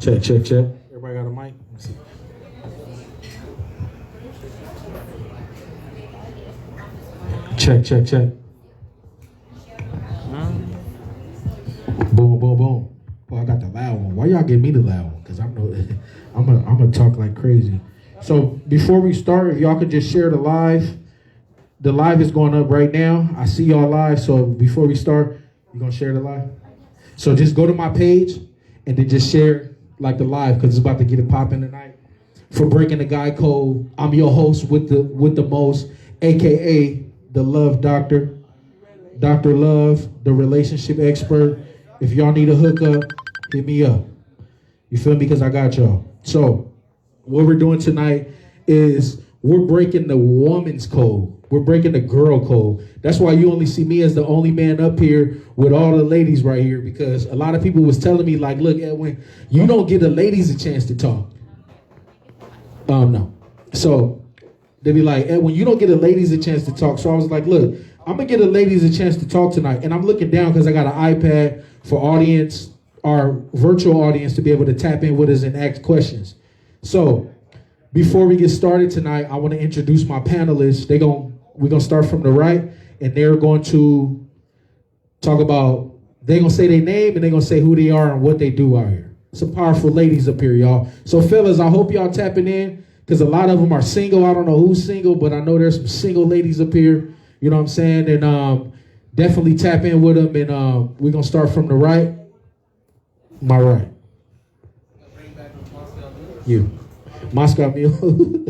Check, check, check. Everybody got a mic? Let me see. Check, check, check. Boom, boom, boom. Oh, I got the loud one. Why y'all give me the loud one? Because I'm gonna talk like crazy. So before we start, if y'all could just share the live is going up right now. I see y'all live. So before we start, you gonna share the live? So just go to my page and then just share like the live because it's about to get it popping tonight. For Breaking the Guy Code, I'm your host with the most, aka the Love Doctor, Dr. Love, the relationship expert. If y'all need a hookup, hit me up. You feel me? Because I got y'all. So what we're doing tonight is we're breaking the woman's code. We're breaking the girl code. That's why you only see me as the only man up here with all the ladies right here, because a lot of people was telling me like, look, Edwin, you don't give the ladies a chance to talk. No. So they be like, Edwin, you don't get the ladies a chance to talk. So I was like, look, I'm going to get the ladies a chance to talk tonight. And I'm looking down because I got an iPad for audience, our virtual audience, to be able to tap in with us and ask questions. So before we get started tonight, I want to introduce my panelists. We're going to start from the right, and they're going to talk about, they're going to say their name, and they're going to say who they are and what they do out here. Some powerful ladies up here, y'all. So fellas, I hope y'all tapping in, because a lot of them are single. I don't know who's single, but I know there's some single ladies up here. You know what I'm saying? And definitely tap in with them. And we're going to start from the right. My right. You. Moscow Mule.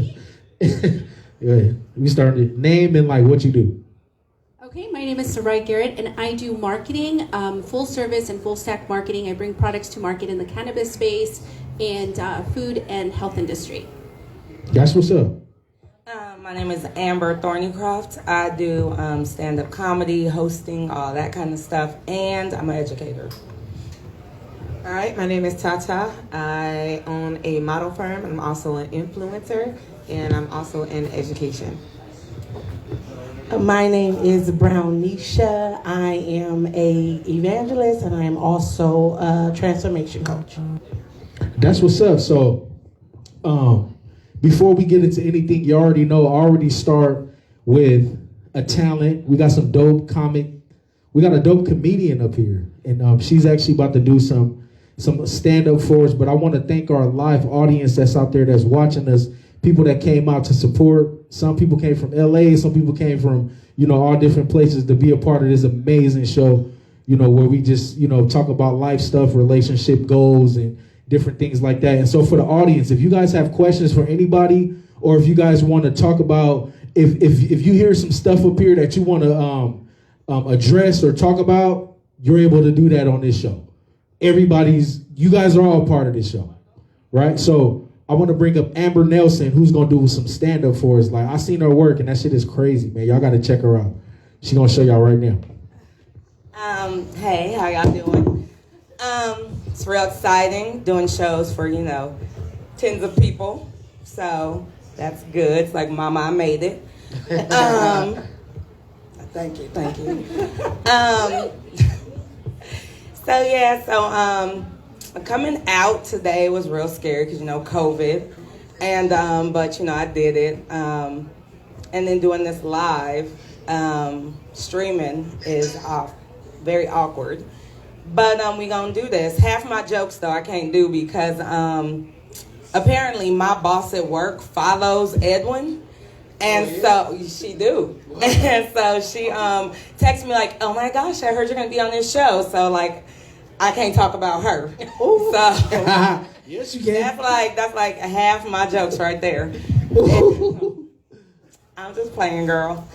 Yeah. We started. Name and like what you do. Okay, my name is Sarai Garrett, and I do marketing, full service and full stack marketing. I bring products to market in the cannabis space and food and health industry. That's what's up. My name is Amber Thornycroft. I do stand-up comedy, hosting, all that kind of stuff, and I'm an educator. All right, my name is Tata. I own a model firm. I'm also an influencer, and I'm also in education. My name is Brown Nisha. I am a evangelist, and I am also a transformation coach. That's what's up. So, before we get into anything you already know, I already start with a talent. We got some dope comic. We got a dope comedian up here, and she's actually about to do some stand-up for us. But I want to thank our live audience that's out there that's watching us, people that came out to support. Some people came from LA, some people came from, all different places to be a part of this amazing show, where we just, talk about life stuff, relationship goals, and different things like that. And so for the audience, if you guys have questions for anybody, or if you guys want to talk about, if you hear some stuff up here that you want to address or talk about, you're able to do that on this show. You guys are all part of this show, right? So I want to bring up Amber Nelson, who's going to do some stand-up for us. Like, I seen her work, and that shit is crazy, man. Y'all got to check her out. She's going to show y'all right now. Hey, how y'all doing? It's real exciting doing shows for, tens of people. So that's good. It's like, Mama, I made it. Thank you. So coming out today was real scary because, COVID. And, but, I did it. And then doing this live, streaming is very awkward. But we gonna do this. Half my jokes, though, I can't do because apparently my boss at work follows Edwin. And so she do. And so she texts me like, oh my gosh, I heard you're gonna be on this show. So like, I can't talk about her. So yes, you can. That's like half my jokes right there. I'm just playing, girl.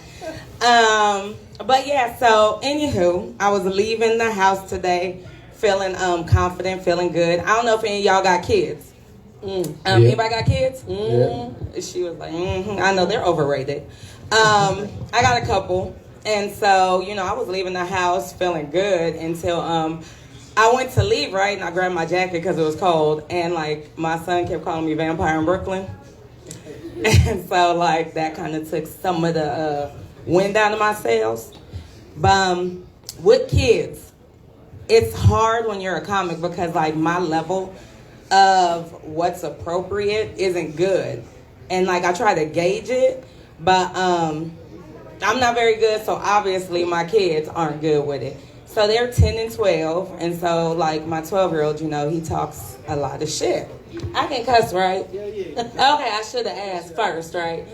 But yeah, so anywho, I was leaving the house today feeling confident, feeling good. I don't know if any of y'all got kids. Anybody got kids? Yeah. She was like, I know they're overrated. I got a couple. And so, I was leaving the house feeling good until I went to leave, right? And I grabbed my jacket because it was cold. And like my son kept calling me Vampire in Brooklyn. And so like that kind of took some of the wind out of my sails. But with kids, it's hard when you're a comic because like my level of what's appropriate isn't good. And like I try to gauge it, but I'm not very good, so obviously my kids aren't good with it. So they're 10 and 12, and so like my 12-year-old, you know, he talks a lot of shit. I can cuss, right? Okay, I should have asked first, right?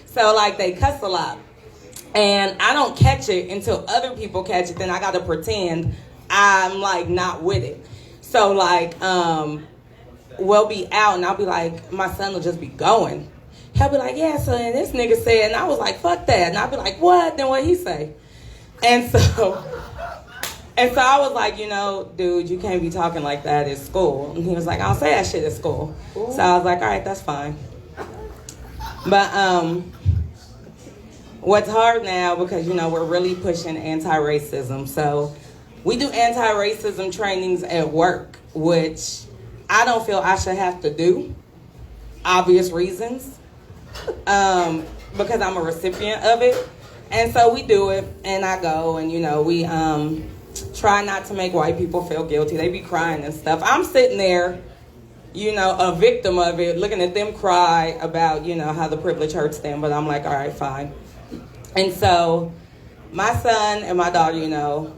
So like they cuss a lot. And I don't catch it until other people catch it. Then I gotta pretend I'm like not with it. So like, we'll be out and I'll be like, my son will just be going. He'll be like, yeah, so and this nigga said, and I was like, fuck that. And I'll be like, what? Then what he say? And so I was like, you know, dude, you can't be talking like that at school. And he was like, I'll say that shit at school. So I was like, all right, that's fine. But what's hard now, because, you know, we're really pushing anti-racism. So we do anti-racism trainings at work, which I don't feel I should have to do. Obvious reasons. Because I'm a recipient of it. And so we do it, and I go, and, you know, we try not to make white people feel guilty. They be crying and stuff. I'm sitting there, you know, a victim of it, looking at them cry about, you know, how the privilege hurts them. But I'm like, all right, fine. And so my son and my daughter, you know,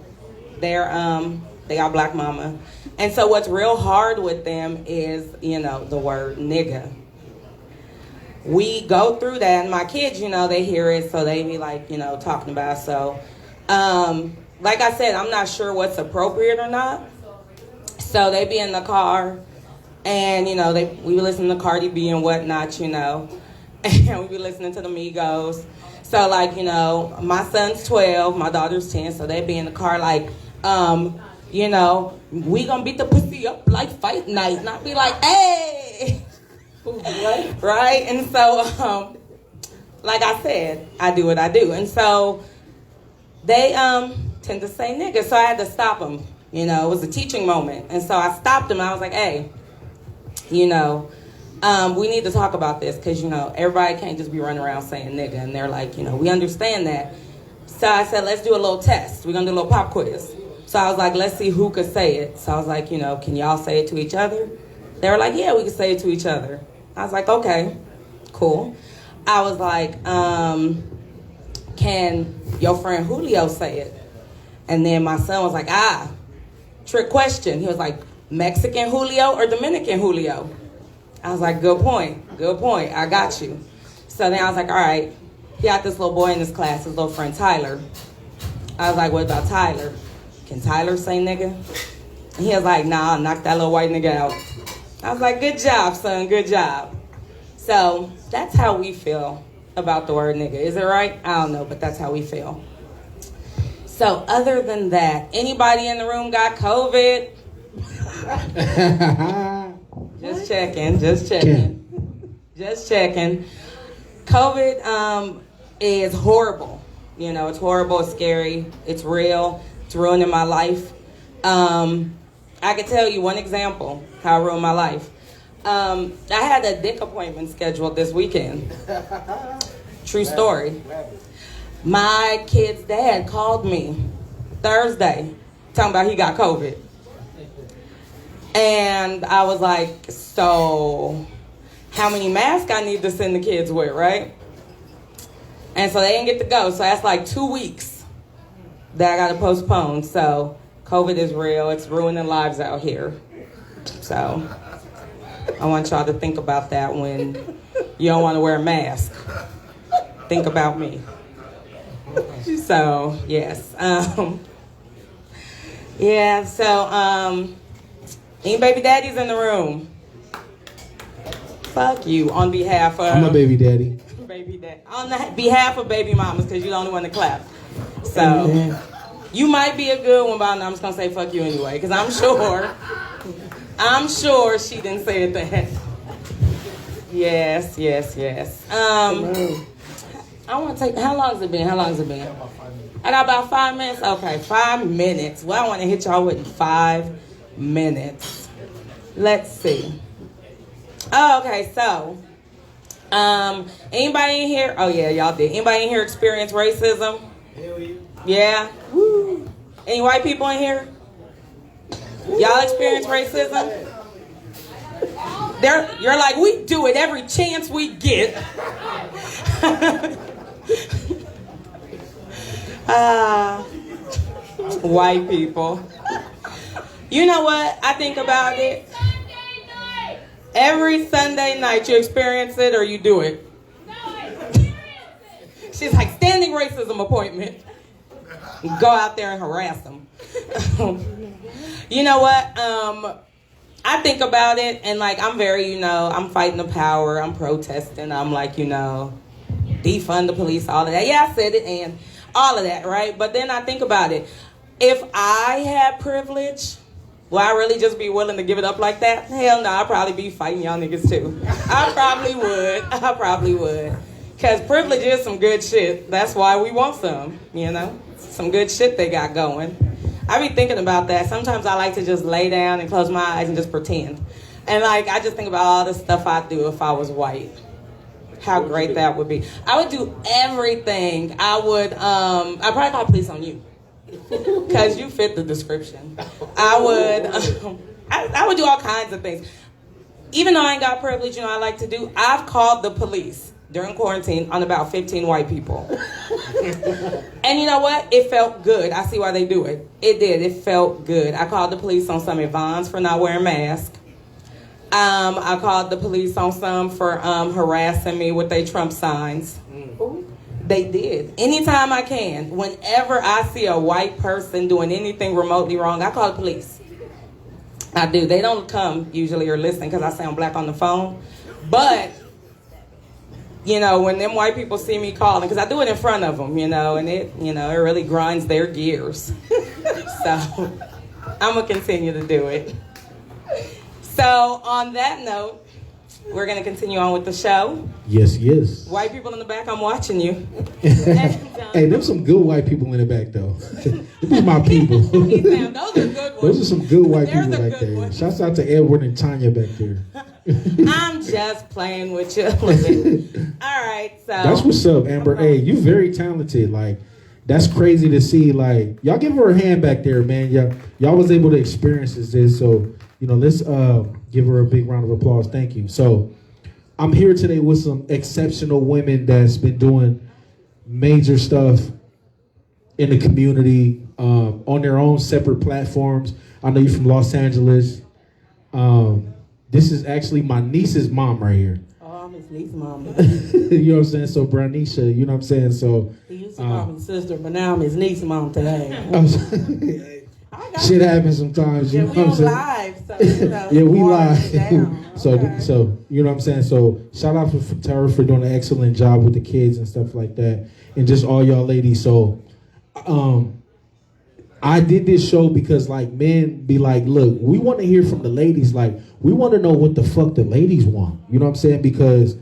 they got black mama. And so what's real hard with them is, you know, the word nigga. We go through that, and my kids, you know, they hear it, so they be like, you know, talking about it. So, like I said, I'm not sure what's appropriate or not. So they be in the car, and, you know, we be listening to Cardi B and whatnot, you know, and we be listening to the Migos. So, like, you know, my son's 12, my daughter's 10, so they be in the car like, you know, we gonna beat the pussy up like fight night. And I be like, hey! Right? And so, like I said, I do what I do. And so they tend to say nigga, so I had to stop them. You know, it was a teaching moment. And so I stopped them. I was like, hey, you know, we need to talk about this because, you know, everybody can't just be running around saying nigga. And they're like, you know, we understand that. So I said, let's do a little test. We're going to do a little pop quiz. So I was like, let's see who could say it. So I was like, you know, can y'all say it to each other? They were like, yeah, we can say it to each other. I was like, okay, cool. I was like, can your friend Julio say it? And then my son was like, trick question. He was like, Mexican Julio or Dominican Julio? I was like, good point, I got you. So then I was like, all right, he got this little boy in his class, his little friend Tyler. I was like, what about Tyler? Can Tyler say nigga? And he was like, nah, knock that little white nigga out. I was like, good job, son, good job. So that's how we feel about the word nigga. Is it right? I don't know, but that's how we feel. So other than that, anybody in the room got COVID? Just checking. Just checking. COVID is horrible. You know, it's horrible, it's scary, it's real, it's ruining my life. I can tell you one example how it ruined my life. I had a dick appointment scheduled this weekend. True story. My kid's dad called me Thursday talking about he got COVID. And I was like, so how many masks I need to send the kids with, right? And so they didn't get to go. So that's like 2 weeks that I got to postpone. So COVID is real. It's ruining lives out here. So I want y'all to think about that when you don't want to wear a mask. Think about me. So, yes. Yeah, so, any baby daddies in the room? Fuck you on behalf of... I'm a baby daddy. Baby daddy. On the behalf of baby mamas, because you're the only one to clap. So, you might be a good one, but I'm just going to say fuck you anyway, because I'm sure she didn't say it that. Yes. I want to take, how long has it been? I got about 5 minutes? Okay, 5 minutes. Well, I want to hit y'all with 5 minutes. Let's see. Oh, okay, so, anybody in here? Oh, yeah, y'all did. Anybody in here experience racism? Hell yeah. Yeah? Woo. Any white people in here? Y'all experience racism? You're like, we do it every chance we get. White people. You know what? I think about it. Every Sunday night you experience it or you do it. She's like, standing racism appointment. Go out there and harass them. You know what? I think about it and like I'm very, I'm fighting the power. I'm protesting. I'm like, defund the police, all of that. Yeah, I said it and all of that, right? But then I think about it. If I had privilege, will I really just be willing to give it up like that? Hell no, I'd probably be fighting y'all niggas too. I probably would. Because privilege is some good shit. That's why we want some, Some good shit they got going. I be thinking about that. Sometimes I like to just lay down and close my eyes and just pretend. And like, I just think about all the stuff I'd do if I was white. How great that would be. I would do everything. I'd probably call police on you. Because you fit the description. I would do all kinds of things. Even though I ain't got privilege, I like to do, I've called the police during quarantine on about 15 white people. And you know what? It felt good. I see why they do it. It did. It felt good. I called the police on some Ivans for not wearing masks. I called the police on some for harassing me with their Trump signs. They did. Anytime I can. Whenever I see a white person doing anything remotely wrong, I call the police. I do. They don't come usually or listen because I sound black on the phone. But, when them white people see me calling, because I do it in front of them, and it really grinds their gears. So, I'm going to continue to do it. So, on that note, we're going to continue on with the show. Yes. White people in the back, I'm watching you. Hey, there's some good white people in the back, though. These are my people. Those are good ones. Those are some good white There's people a back good there. one. Shouts out to Edward and Tanya back there. I'm just playing with you a little bit. All right, so. That's what's up, Amber. Hey, you very talented. Like, that's crazy to see. Like, y'all give her a hand back there, man. Y'all was able to experience this. So, let's give her a big round of applause. Thank you. So, I'm here today with some exceptional women that's been doing major stuff in the community on their own separate platforms. I know you're from Los Angeles. This is actually my niece's mom right here. Oh, I'm his niece's mom. You know what I'm saying? So, Branisha, you know what I'm saying? So, He used to call me sister, but now I'm his niece's mom today. Shit happens sometimes. You Yeah, know we what I'm on saying? live, so Yeah, we water live. it down. So you know what I'm saying? So shout out to her for doing an excellent job with the kids and stuff like that. And just all y'all ladies. So I did this show because like men be like, look, we want to hear from the ladies. Like, we want to know what the fuck the ladies want. You know what I'm saying? Because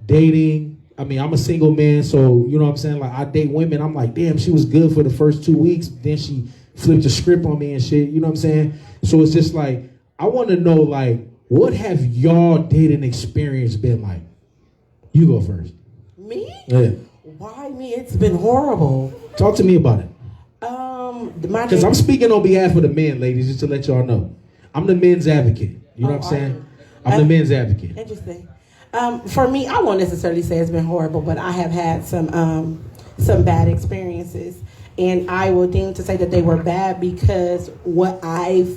dating, I'm a single man, so you know what I'm saying? Like, I date women, I'm like, damn, she was good for the first 2 weeks, then she flipped the script on me and shit, you know what I'm saying? So it's just like, I want to know, like, what have y'all dating experience been like? You go first. Me? Yeah. Why me? It's been horrible. Talk to me about it. Because I'm speaking on behalf of the men, ladies, just to let y'all know. I'm the men's advocate. You know what I'm saying? I'm the men's advocate. Interesting. For me, I won't necessarily say it's been horrible, but I have had some bad experiences. And I will deem to say that they were bad because what I've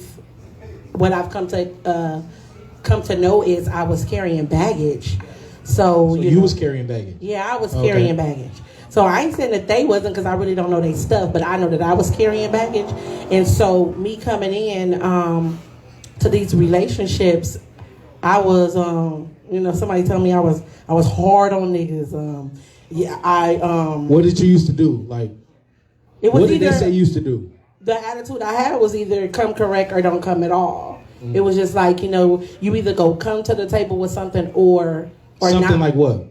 come to know is I was carrying baggage. So you was carrying baggage? Yeah, I was carrying baggage. So I ain't saying that they wasn't because I really don't know their stuff, but I know that I was carrying baggage. And so me coming in to these relationships, I was, somebody told me I was hard on niggas. What did you used to do? Like, it was what did either, they say you used to do? The attitude I had was either come correct or don't come at all. It was just like, you either go come to the table with something or something not. like what?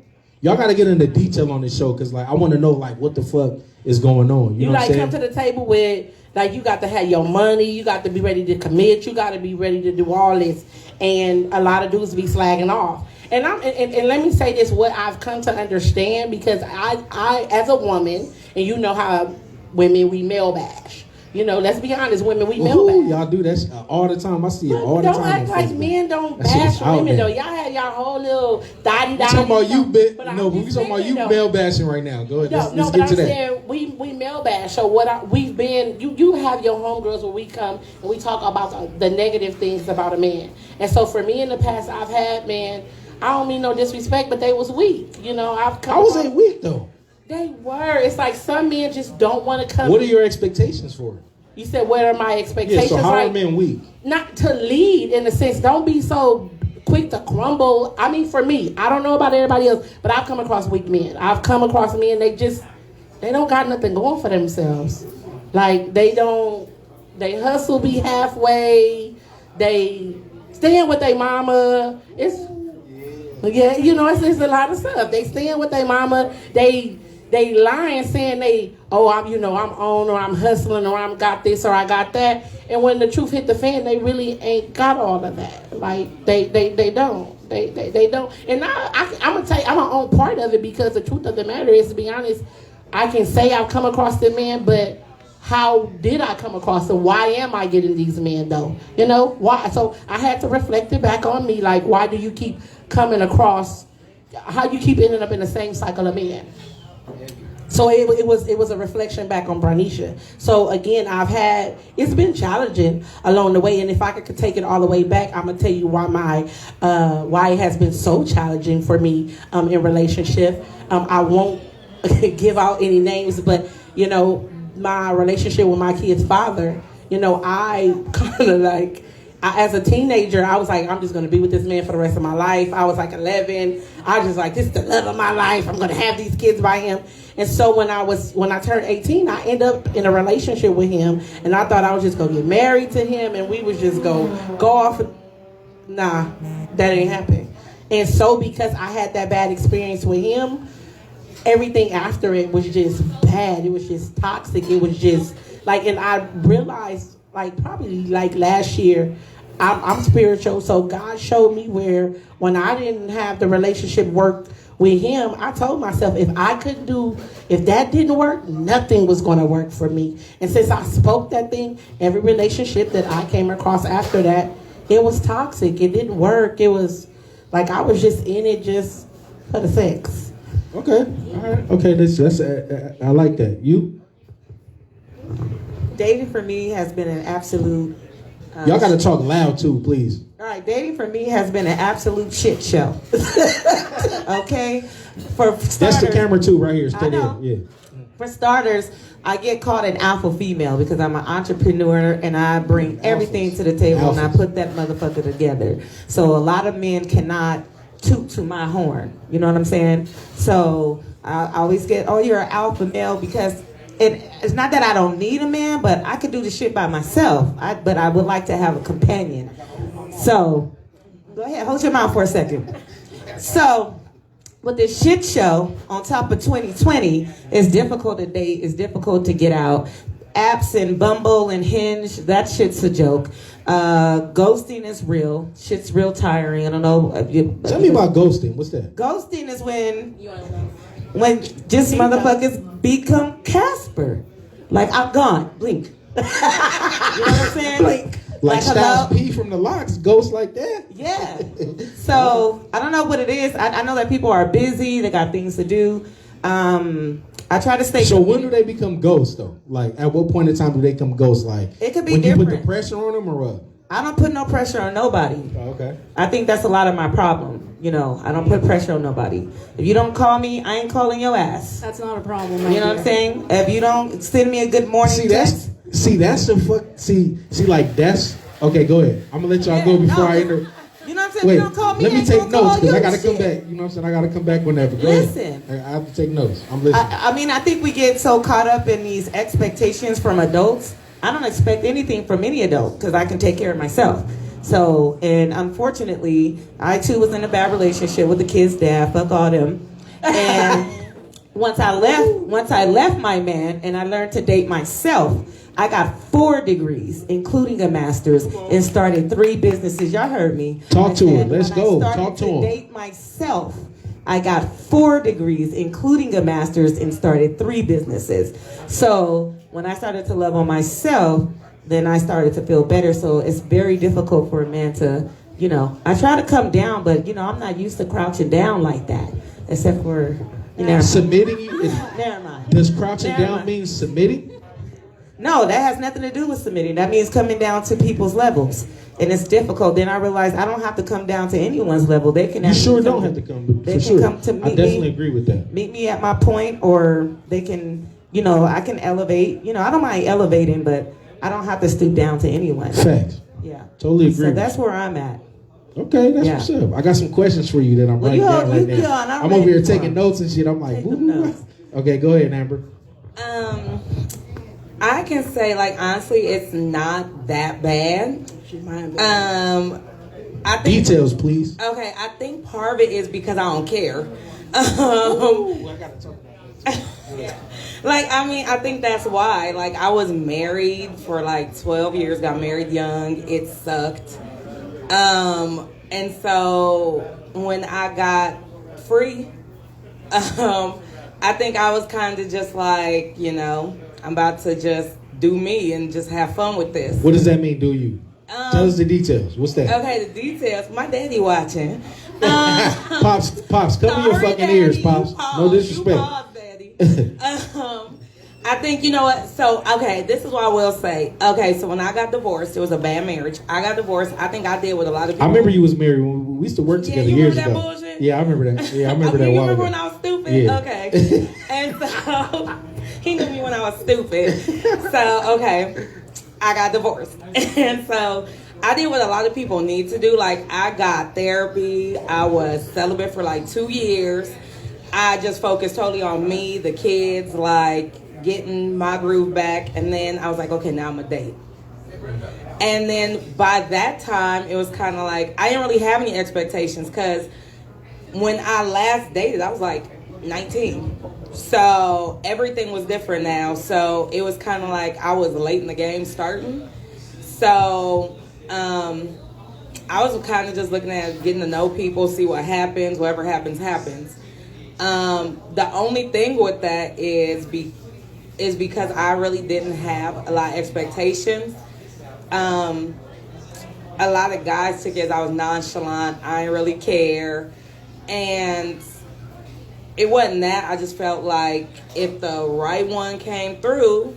Y'all got to get into detail on this show because, like, I want to know, like, what the fuck is going on. You know what I'm saying? Come to the table with, like, you got to have your money. You got to be ready to commit. You got to be ready to do all this. And a lot of dudes be slagging off. And let me say this, what I've come to understand, because I as a woman, and you know how women, we male bash. You know, let's be honest, women, we male Ooh, bash. y'all do that all the time. I see it all the Don't time. act on like Facebook. men don't That shit is bash out women there. though. Y'all had y'all whole little dotty We talking about you, but no, but we talking about you male bashing right now. Go ahead, No, let's but get I'm to that. saying we male bash. So we've been, you have your homegirls where we come and we talk about the negative things about a man. And so for me in the past, I've had men, I don't mean no disrespect, but they was weak. You know, I've come. I was ain't weak though. They were. It's like some men just don't want to come. What are your expectations for it? You said, what are my Yeah, expectations? so how are Like, men weak? not to lead in a sense. Don't be so quick to crumble. I mean, for me, I don't know about everybody else, but I've come across weak men. I've come across men, they don't got nothing going for themselves. Like, they hustle be halfway. They stand with their mama. Yeah, you know, it's a lot of stuff. They stand with their mama. They lying, saying I'm on, or I'm hustling, or I'm got this, or I got that. And when the truth hit the fan, they really ain't got all of that. Like they don't. They don't. And I'm gonna tell you, I'm gonna own part of it, because the truth of the matter is, to be honest, I can say I've come across the man, but how did I come across them? Why am I getting these men though? You know why? So I had to reflect it back on me. Like, why do you keep coming across? How you keep ending up in the same cycle of men? So it was a reflection back on Branisha. So again, it's been challenging along the way, and if I could take it all the way back, I'm gonna tell you why why it has been so challenging for me in relationship. I won't give out any names, but you know, my relationship with my kid's father, you know, I kind of as a teenager, I was like, I'm just going to be with this man for the rest of my life. I was like 11. I was just like, this is the love of my life. I'm going to have these kids by him. And so when I turned 18, I ended up in a relationship with him, and I thought I was just going to get married to him, and we was just go off. Nah, that ain't happen. And so because I had that bad experience with him, everything after it was just bad. It was just toxic. It was just and I realized probably last year, I'm spiritual, so God showed me where when I didn't have the relationship work with him, I told myself if that didn't work, nothing was going to work for me. And since I spoke that thing, every relationship that I came across after that, it was toxic. It didn't work. It was like I was just in it just for the sex. Okay, all right. Okay, that's I like that. You? Dating for me has been an absolute. Y'all got to talk loud too, please. All right, dating for me has been an absolute shit show. Okay, for starters, That's the camera too, right here. I Stay know. there. Yeah. For starters, I get called an alpha female because I'm an entrepreneur and I bring everything to the table and I put that motherfucker together. So a lot of men cannot toot to my horn. You know what I'm saying? So I always get, oh, you're an alpha male, because it's not that I don't need a man, but I could do the shit by myself. But I would like to have a companion. So go ahead, hold your mouth for a second. So with this shit show on top of 2020, it's difficult to date, it's difficult to get out. Apps and Bumble and Hinge, that shit's a joke. Ghosting is real. Shit's real tiring. I don't know. Tell me about ghosting. What's that? Ghosting is when just motherfuckers become Casper. Like, I'm gone. Blink. You know what I'm saying? Blink. Like Styles hello? P from the Locks, ghost like that? Yeah. So I don't know what it is. I know that people are busy. They got things to do. I try to stay. So when do they become ghosts though? Like at what point in time do they become ghosts? Like It could be when you put different. the pressure on them or what? I don't put no pressure on nobody. Oh, okay. I think that's a lot of my problem. You know, I don't put pressure on nobody. If you don't call me, I ain't calling your ass. That's not a problem. You know what I'm saying? If you don't send me a good morning text. That's the fuck. See, like that's okay. Go ahead. I'm gonna let y'all go before I enter. You know what I'm saying? Wait, You don't call me. let me ain't take gonna call notes because you I gotta and come shit. back. You know what I'm saying? I gotta come back whenever. Go Listen. ahead. I have to take notes. I'm listening. I mean, I think we get so caught up in these expectations from adults. I don't expect anything from any adult because I can take care of myself. So, and unfortunately, I too was in a bad relationship with the kid's dad. Fuck all them. And once I left my man and I learned to date myself, I got 4 degrees, including a master's, and started 3 businesses. Y'all heard me. Talk to her. Let's when go. I started Talk to to him. date myself, I got 4 degrees, including a master's, and started 3 businesses. So when I started to love on myself, then I started to feel better. So it's very difficult for a man to, I try to come down, but I'm not used to crouching down like that, except for, Submitting? Never mind. Does crouching Never down mind. mean submitting? No, that has nothing to do with submitting. That means coming down to people's levels. And it's difficult. Then I realized I don't have to come down to anyone's level. They can You actually sure come don't to- have to come, but they for can sure. come to I meet definitely me. agree with that. Meet me at my point, or they can, I can elevate. I don't mind elevating, but I don't have to stoop down to anyone. Facts. Yeah. Totally agree. So with that's you. where I'm at. Okay, that's Yeah. what's up. I got some questions for you that I'm Well, writing you down all- right you now. be on. I'm I'm over here ready for taking 'em. notes and shit. I'm like, Take ooh. them notes. Okay, go ahead, Amber. I can say, like, honestly, it's not that bad. She's mine, but- I think Details, please. Okay, I think part of it is because I don't care. Like, I mean, I think that's why. Like, I was married for like 12 years, got married young. It sucked. And so when I got free, I think I was kind of just like, I'm about to just do me and just have fun with this. What does that mean, do you? Tell us the details. What's that? Okay, the details. My daddy watching. Pops, come in your Sorry, fucking ears, Daddy. Pops. Pause. No disrespect. You pause, Daddy. I think, you know what? So, okay, this is what I will say. Okay, so when I got divorced, it was a bad marriage. I got divorced. I think I did what a lot of people. I remember you was married when we used to work Yeah, together you years remember ago. that bullshit? Yeah, I remember that. Yeah, I remember that You while remember ago. when I was stupid? Yeah. Okay. And so, he knew me when I was stupid. So, okay, I got divorced. And so, I did what a lot of people need to do. Like, I got therapy. I was celibate for like 2 years. I just focused totally on me, the kids, like getting my groove back. And then I was like, okay, now I'm a date. And then by that time, it was kind of like, I didn't really have any expectations because when I last dated, I was like 19. So everything was different now. So it was kind of like I was late in the game starting. So I was kind of just looking at getting to know people, see what happens, whatever happens, happens. The only thing with that is because I really didn't have a lot of expectations. A lot of guys took it as I was nonchalant. I didn't really care. And it wasn't that. I just felt like if the right one came through,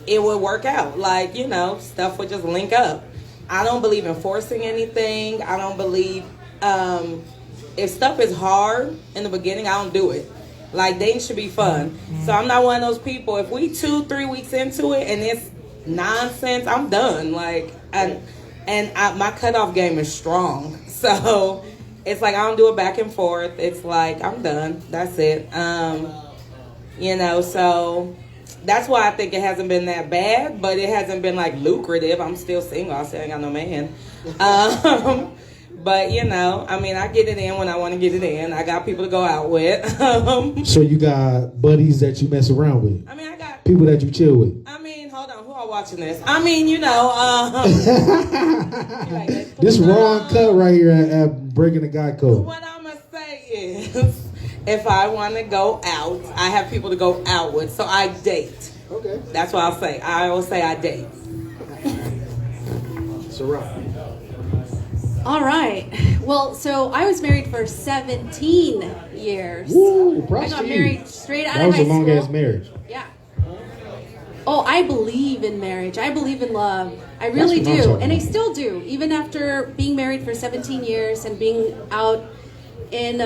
it would work out. Like, stuff would just link up. I don't believe in forcing anything. I don't believe, if stuff is hard in the beginning, I don't do it. Like, dating should be fun. So I'm not one of those people. If we 2-3 weeks into it and it's nonsense, I'm done. Like, my cutoff game is strong. So it's like I don't do it back and forth. It's like I'm done. That's it. So that's why I think it hasn't been that bad, but it hasn't been like lucrative. I'm still single. I still ain't got no man. But I get it in when I want to get it in. I got people to go out with. So you got buddies that you mess around with? I got People that you chill with? hold on, who are watching this? This raw cut right here at Breaking the Guy Code. What I'm going to say is, if I want to go out, I have people to go out with, so I date. Okay. That's what I'll say. I always say I date. Sarah. All right. Well, so I was married for 17 years. Woo, I props got to you. married straight out That of was high a long school. ass marriage. Yeah. Oh, I believe in marriage. I believe in love. I really That's what I'm do. talking And I about. still do. Even after being married for 17 years and being out in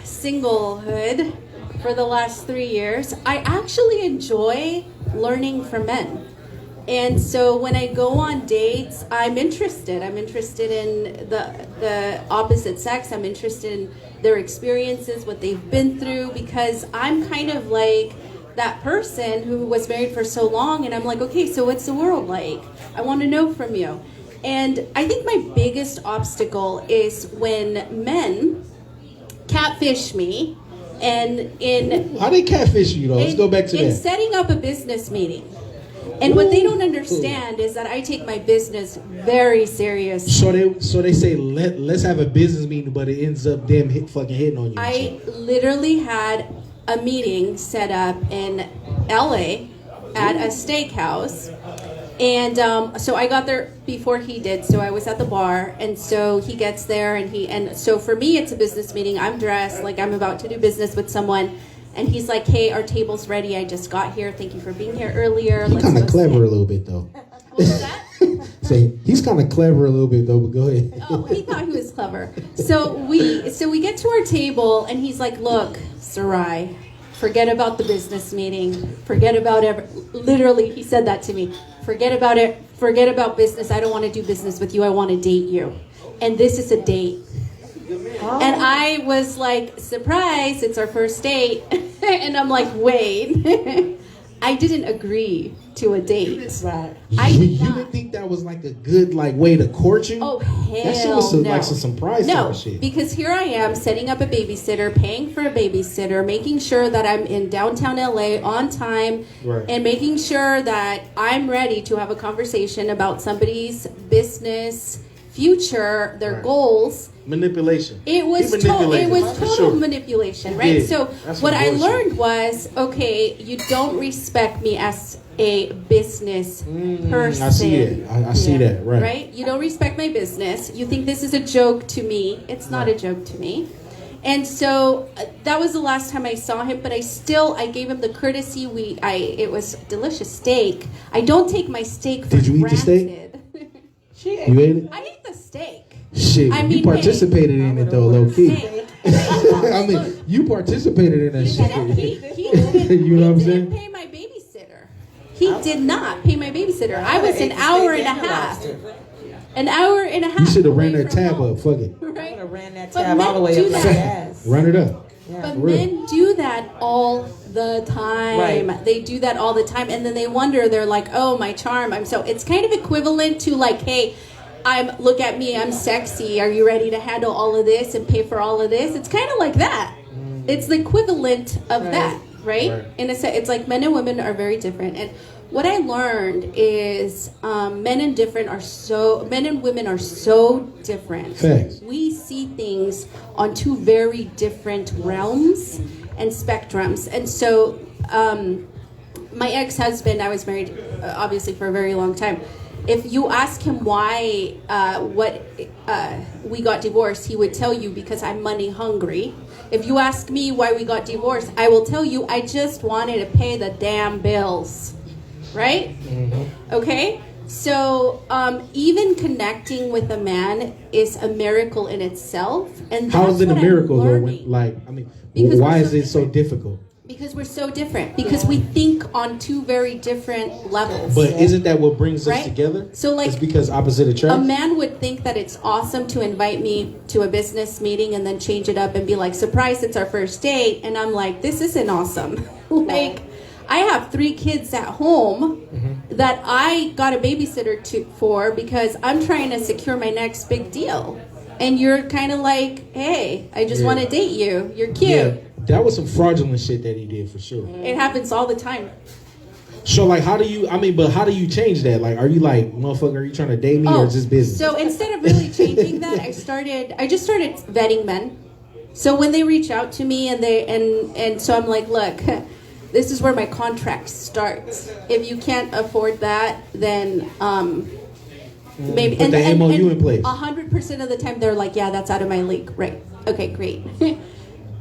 singlehood for the last 3 years, I actually enjoy learning from men. And so when I go on dates, I'm interested. I'm interested in the opposite sex. I'm interested in their experiences, what they've been through, because I'm kind of like that person who was married for so long, and I'm like, okay, so what's the world like? I want to know from you. And I think my biggest obstacle is when men catfish me, and in How they catfish you though? Let's go back to in that. setting up a business meeting. And what they don't understand is that I take my business very serious. So they say let's have a business meeting, but it ends up them fucking hitting on you. I literally had a meeting set up in LA at a steakhouse. And so I got there before he did. So I was at the bar, and so he gets there, and so for me, it's a business meeting. I'm dressed like I'm about to do business with someone, and he's like, "Hey, our table's ready. I just got here. Thank you for being here earlier." He's kind of clever a little bit, though. What was that? Say he's kind of clever a little bit, though. But go ahead. Oh, he thought he was clever. So we get to our table, and he's like, "Look, Sarai, forget about the business meeting. Forget about literally, he said that to me. Forget about it. Forget about business. I don't want to do business with you. I want to date you. And this is a date." And I was like, surprise, it's our first date. And I'm like, wait. I didn't agree to a date. Right. I you did not. didn't think that was like a good way to court you? Oh, hell that shit was some, no. like some surprise type No, of shit. because here I am setting up a babysitter, paying for a babysitter, making sure that I'm in downtown LA on time, Right. and making sure that I'm ready to have a conversation about somebody's business, future, their Right. goals. Manipulation. It was He manipulated, total for sure. manipulation, He right? did. So That's what some I bullshit. learned was, okay, you don't respect me as a business person. I see it. I see that. Right. Right? You don't respect my business. You think this is a joke to me. It's not a joke to me. And so that was the last time I saw him, but I gave him the courtesy. It was delicious steak. I don't take my steak for Did you eat the steak? granted. She You ate it? I ate the steak. Shit, I you mean, participated in it though, low key. Hey, I mean, you participated in that he shit. didn't, You know what I'm he saying? didn't pay my babysitter. He did not pay my babysitter. I was an hour and a half. An hour and a half. You should have ran away that from tab home. up. Fuck it. I would Right? have ran that But tab all the men way do up my that. ass. Run it up. But For real. men do that all the time. Right. They do that all the time, and then they wonder. They're like, "Oh, my charm." It's kind of equivalent to like, "Hey, look at me. I'm sexy. Are you ready to handle all of this and pay for all of this?" It's kind of like that. It's the equivalent of that, right? Right. In a sense, it's like men and women are very different. And what I learned is men and women are so different. Facts. We see things on two very different realms and spectrums. And so my ex-husband, I was married obviously for a very long time. If you ask him why we got divorced, he would tell you, because I'm money hungry. If you ask me why we got divorced, I will tell you, I just wanted to pay the damn bills. Right? Okay? So even connecting with a man is a miracle in itself. And How that's is it a what I'm miracle though? learning. Because Why we're is so it so difficult? Because we're so different. Because we think on two very different levels. But isn't that what brings us Right? together? So, like, it's because opposite a attracts. man would think that it's awesome to invite me to a business meeting and then change it up and be like, surprise, it's our first date. And I'm like, this isn't awesome. Like, I have 3 kids at home that I got a babysitter for because I'm trying to secure my next big deal. And you're kind of like, hey, I just Yeah. want to date you. You're cute. Yeah, that was some fraudulent shit that he did for sure. It happens all the time. So like, how do you change that? Like, are you like, motherfucker, are you trying to date me or just business? So instead of really changing that, I just started vetting men. So when they reach out to me and so I'm like, look, this is where my contract starts. If you can't afford that, then maybe Put the MOU in place. 100% of the time they're like, yeah, that's out of my league. Right. Okay, great.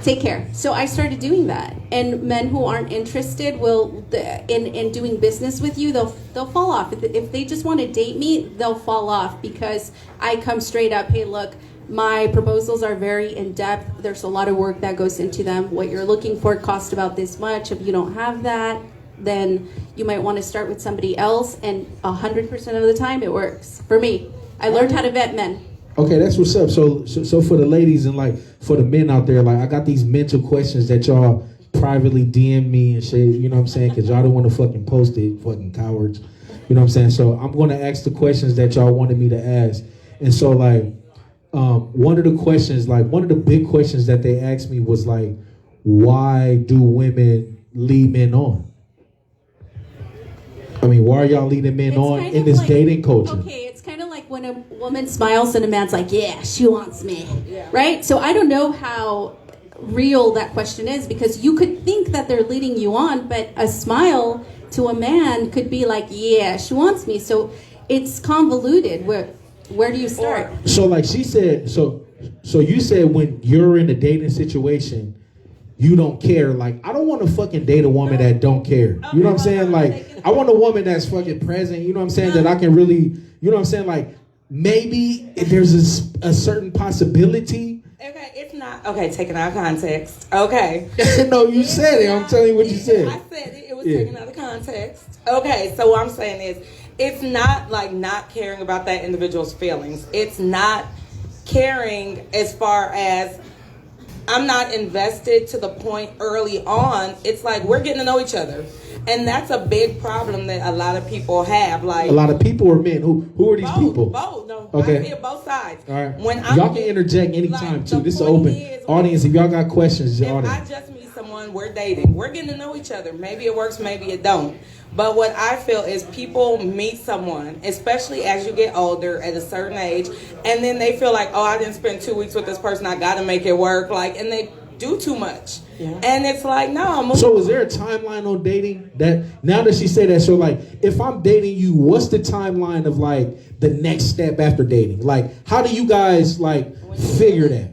Take care. So I started doing that, and men who aren't interested in doing business with you, they'll fall off. If they just want to date me, they'll fall off because I come straight up. Hey, look, my proposals are very in depth. There's a lot of work that goes into them. What you're looking for costs about this much. If you don't have that, then you might want to start with somebody else. And 100% of the time, it works for me. I learned how to vet men. Okay, that's what's up. So for the ladies and like for the men out there, like I got these mental questions that y'all privately DM me and shit. You know what I'm saying? Because y'all don't want to fucking post it, fucking cowards. You know what I'm saying? So I'm going to ask the questions that y'all wanted me to ask. And so like one of the big questions that they asked me was like, why do women lead men on? I mean, why are y'all leading men on kind in of this like- dating culture? Okay, it's kind of like when a woman smiles and a man's like, yeah, she wants me. Right? So I don't know how real that question is, because you could think that they're leading you on, but a smile to a man could be like, yeah, she wants me. So it's convoluted. Where do you start? So like she said, so you said when you're in a dating situation, you don't care. Like, I don't want to fucking date a woman that don't care. You know what I'm saying? Like, I want a woman that's fucking present. You know what I'm saying? That I can really, you know what I'm saying? Like, maybe if there's a certain possibility. Okay, it's not. Okay, taken out of context. Okay. No, you said it. I'm telling you what you said. I said it. It was taken out of context. Okay, so what I'm saying is, it's not like not caring about that individual's feelings. It's not caring as far as I'm not invested to the point early on. It's like we're getting to know each other. And that's a big problem that a lot of people have. Like, a lot of people or men? Who are these people? Both. No, Okay. I hear both sides. All right. When y'all can interject anytime, like, too. This is the point open. is, Audience, if y'all got questions, if audience. I just meet someone, we're dating. We're getting to know each other. Maybe it works, maybe it don't. But what I feel is people meet someone, especially as you get older at a certain age, and then they feel like, oh, I didn't spend 2 weeks with this person. I got to make it work. Like, and they do too much. Yeah. And it's like, no. So is there a timeline on dating? That now that she said that, so like, if I'm dating you, what's the timeline of like the next step after dating? Like, how do you guys like figure that?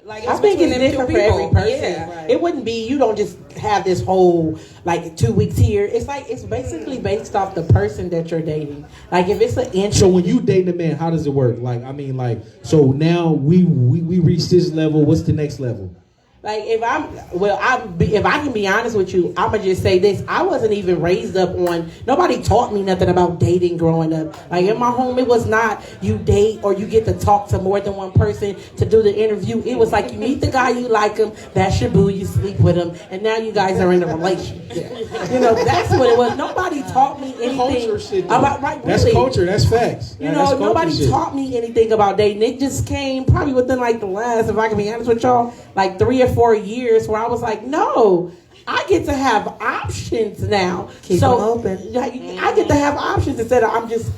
I think it's different for every person. Yeah. Right. It wouldn't be, you don't just have this whole like 2 weeks here. It's like, it's basically based off the person that you're dating. Like if it's an interest. So when you date a man, how does it work? Like, I mean, like, so now we reached this level. What's the next level? Like if I can be honest with you, I'ma just say this: I wasn't even raised up on. Nobody taught me nothing about dating growing up. Like in my home, it was not you date or you get to talk to more than one person to do the interview. It was like you meet the guy, you like him, that's your boo, you sleep with him, and now you guys are in a relationship. You know, that's what it was. Nobody taught me anything Culture shit, about right. That's really. culture. That's facts. You know, nobody taught me anything about dating. It just came probably within like the last, if I can be honest with y'all, like 3 or 4 years where I was like, no, I get to have options now. Keep them open. I get to have options instead of I'm just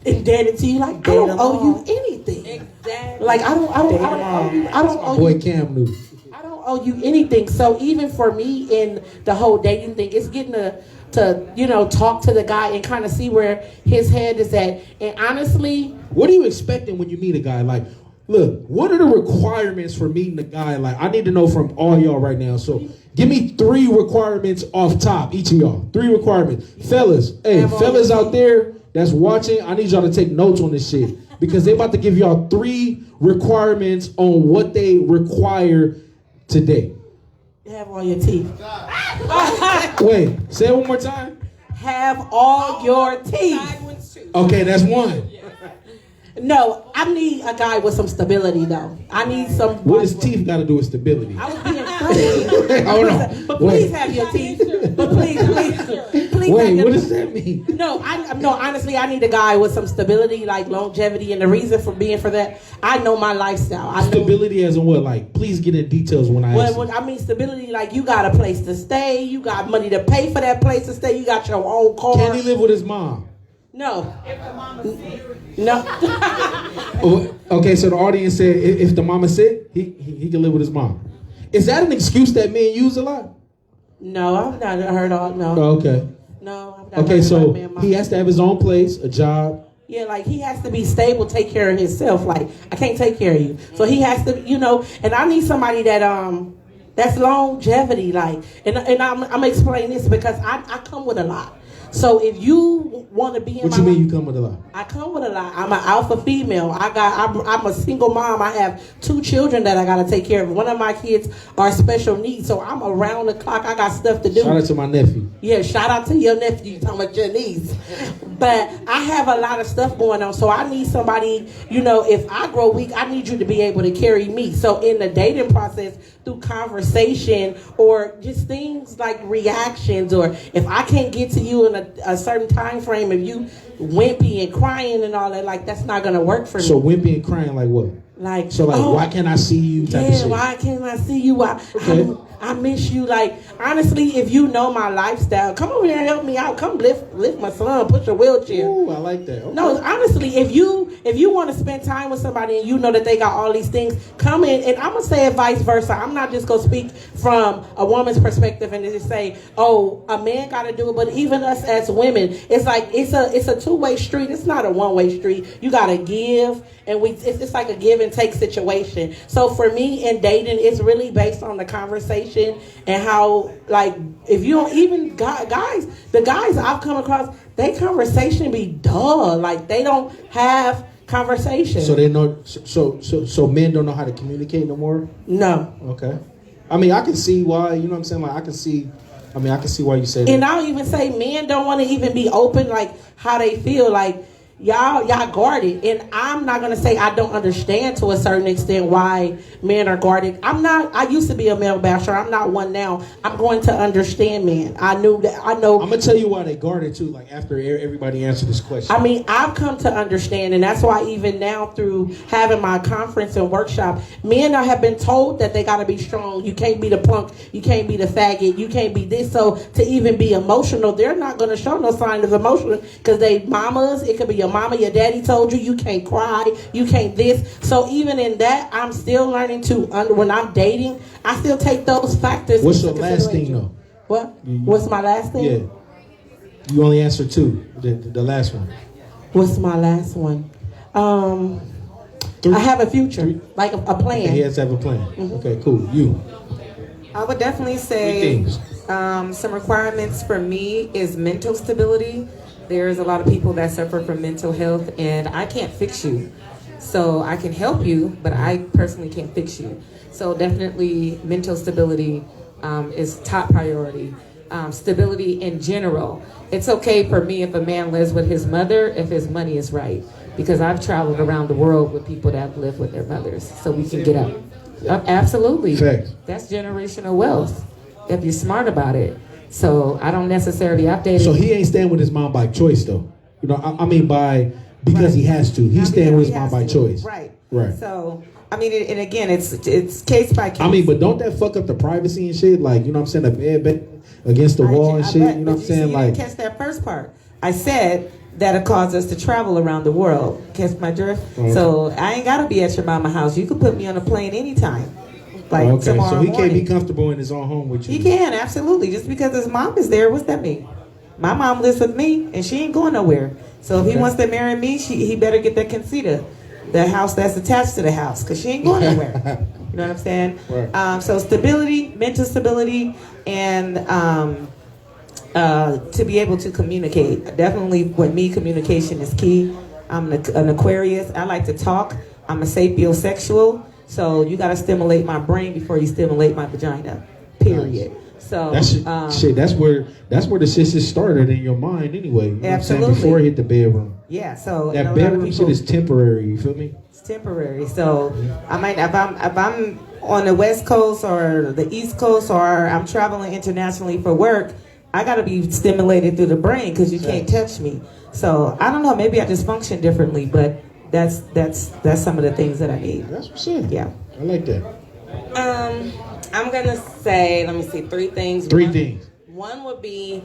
indebted to you. Like I don't owe you anything. Exactly. Like I don't owe you. Boy, Cam knew. I don't owe you anything. So even for me in the whole dating thing, it's getting to talk to the guy and kind of see where his head is at. And honestly, what are you expecting when you meet a guy? Like, look, what are the requirements for meeting a guy? Like, I need to know from all y'all right now. So give me 3 requirements off top, each of y'all. 3 requirements. Fellas, hey, fellas out there that's watching, I need y'all to take notes on this shit. Because they about to give y'all 3 requirements on what they require today. Have all your teeth. Wait, say it one more time. Have all your teeth. Okay, that's 1. No, I need a guy with some stability, though. I need some. What does teeth got to do with stability? I was being funny. Hold on. But please have your teeth. But please. Wait, what does that mean? No, honestly, I need a guy with some stability, like longevity, and the reason for being for that, I know my lifestyle. Stability as in what? Like, please get in details when I ask you. When I mean stability, like you got a place to stay, you got money to pay for that place to stay, you got your own car. Can he live with his mom? No. If the mama's sick. No. Okay, so the audience said if the mama's sick, he can live with his mom. Is that an excuse that men use a lot? No, I've not heard all. No. Oh, okay. No, I've not Okay, heard so about man, he has to have his own place, a job. Yeah, like he has to be stable, take care of himself. Like I can't take care of you, so he has to, And I need somebody that that's longevity. Like, and I'm explaining this because I come with a lot. So if you want to be in what you mean you come with a lot? I come with a lot. I'm an alpha female. I'm a single mom. I have 2 children that I got to take care of. One of my kids are special needs, so I'm around the clock. I got stuff to do. Shout out to my nephew. Yeah, shout out to your nephew. You talking about your niece. But I have a lot of stuff going on, so I need somebody, if I grow weak, I need you to be able to carry me. So in the dating process, through conversation or just things like reactions, or if I can't get to you in a certain time frame, if you wimpy and crying and all that, like that's not gonna work for me. So wimpy and crying like what? Like why can't I see you? Type of shit. Why can't I see you? Okay. I miss you. Like, honestly, if you know my lifestyle, come over here and help me out. Come lift my son, push a wheelchair. Ooh, I like that. Okay. No, honestly, if you want to spend time with somebody and you know that they got all these things, come in. And I'm gonna say it vice versa. I'm not just gonna speak from a woman's perspective and just say, oh, a man got to do it. But even us as women, it's like it's a two-way street. It's not a one-way street. You gotta give, and it's like a give and take situation. So for me in dating, it's really based on the conversation and how, like, if you don't even guys, the guys I've come across, they conversation be dull. Like, they don't have conversation. So they know. So men don't know how to communicate no more. No. Okay. I mean, I can see why. You know what I'm saying? Like, I can see why you say that. And I'll even say men don't want to even be open, like how they feel. Like, y'all guarded. And I'm not going to say I don't understand to a certain extent why men are guarded. I used to be a male basher. I'm not one now. I'm going to understand men. I know. I'm going to tell you why they guarded too, like after everybody answered this question. I mean, I've come to understand, and that's why even now through having my conference and workshop, men have been told that they got to be strong. You can't be the punk. You can't be the faggot. You can't be this. So to even be emotional, they're not going to show no sign of emotion because they mamas. It could be your mama, your daddy told you can't cry, you can't this. So even in that, I'm still learning to, when I'm dating, I still take those factors. What's your last thing though? What? What's my last thing? Yeah. You only answered two. The last one. What's my last one? I have a future, like a plan. Okay, he has to have a plan. Okay, cool. You. I would definitely say some requirements for me is mental stability. There's a lot of people that suffer from mental health, and I can't fix you. So I can help you, but I personally can't fix you. So definitely mental stability is top priority. Stability in general. It's okay for me if a man lives with his mother if his money is right. Because I've traveled around the world with people that live with their mothers. So we can get up. Absolutely. Facts. That's generational wealth if you're smart about it. So I don't necessarily update it. So he ain't staying with his mom by choice though. You know, I mean because he has to. He's staying with his mom by choice. Right. Right. So I mean, and again, it's case by case. I mean, but don't that fuck up the privacy and shit? Like, you know what I'm saying? A bed against the wall and shit. You know what I'm saying? Like, didn't catch that first part. I said that it caused us to travel around the world. Catch my drift? Okay. So I ain't gotta be at your mama's house. You can put me on a plane anytime. Like tomorrow so he morning. can't be comfortable in his own home with you. He can, absolutely. Just because his mom is there, what's that mean? My mom lives with me, and she ain't going nowhere. So if he wants to marry me, he better get that conceded, the house that's attached to the house, because she ain't going nowhere. You know what I'm saying? Right. So stability, mental stability, and to be able to communicate. Definitely, with me, communication is key. I'm an Aquarius. I like to talk. I'm a sapiosexual. So you got to stimulate my brain before you stimulate my vagina. Period. Nice. So that's where the shit started in your mind anyway. You know absolutely. Before it hit the bedroom. Yeah. So that bedroom shit is temporary. You feel me? It's temporary. So I might if I'm on the West Coast or the East Coast or I'm traveling internationally for work, I got to be stimulated through the brain because you can't touch me. So I don't know. Maybe I just function differently, but. That's some of the things that I need. That's what's up. Yeah. I like that. I'm gonna say, let me see, three things. One would be,